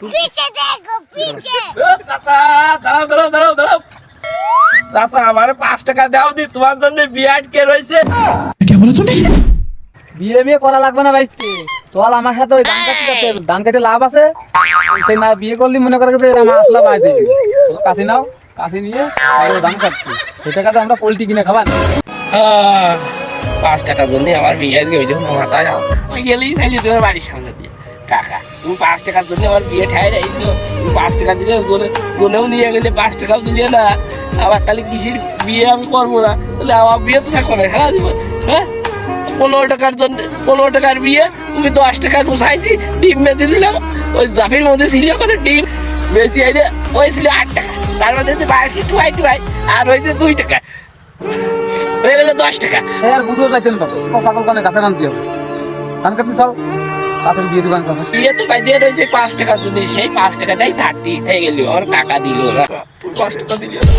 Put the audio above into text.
पीछे देखो पीछे চাচা দাঁড়াও চাচা আমার 5 টাকা দাও দি তোমার জন্য বিয়ে আটকে রয়েছে। বিয়ে করা লাগবে না ভাইছি, চল আমার সাথে ওই ধান কাটতে লাভ আছে, সেই না বিয়ে করলি মনে করে আমার আসলা বাজ দেবে। কাশি নাও, কাশি নিয়ে ধান কাটছি, সেই টাকাতে আমরা পোল্ট্রি কিনে খাবার। 5 টাকার জন্য আমার বিয়ে আজকে ওই জন্য মাথায় ওই গেলেই চাইলে তোমার বাড়ির সামনে দিয়ে টাকা তুমি 5 টাকার জন্য আমার বিয়ে ঠাই রাইছো। তুমি 5 টাকা দিলে জোনেও নিয়ে গেলে 5 টাকাও দিলে না, আবার তাহলে কিসের বিয়ে আমি করবো না, তাহলে আমার বিয়ে তো থাকবো না সারা জীবন। হ্যাঁ 15 টাকার জন্য 15 টাকার বিয়ে, তুমি 10 টাকা গুছাইছি, ডিম বেঁধে দিলাম ওই জাফির মধ্যে ছিল করে ডিম বেশি আইলে ওই ছিল 8 টাকা, তার মধ্যে বাড়ছি টুয়াই আর হয়েছে 2 টাকা, হয়ে গেলে 10 টাকা। আর বুঝো যাইতেন তো পাগল কানে গাছে নামতে হবে, ধান কাটতে চল তাড়াতাড়ি দিয়ে দিবেন। বিয়ে তো ভাই দিয়ে রয়েছে 5 টাকার জন্য, সেই 5 টাকাটাই 30 হয়ে গেল, আমার টাকা দিল না, 5 টাকা দিল না।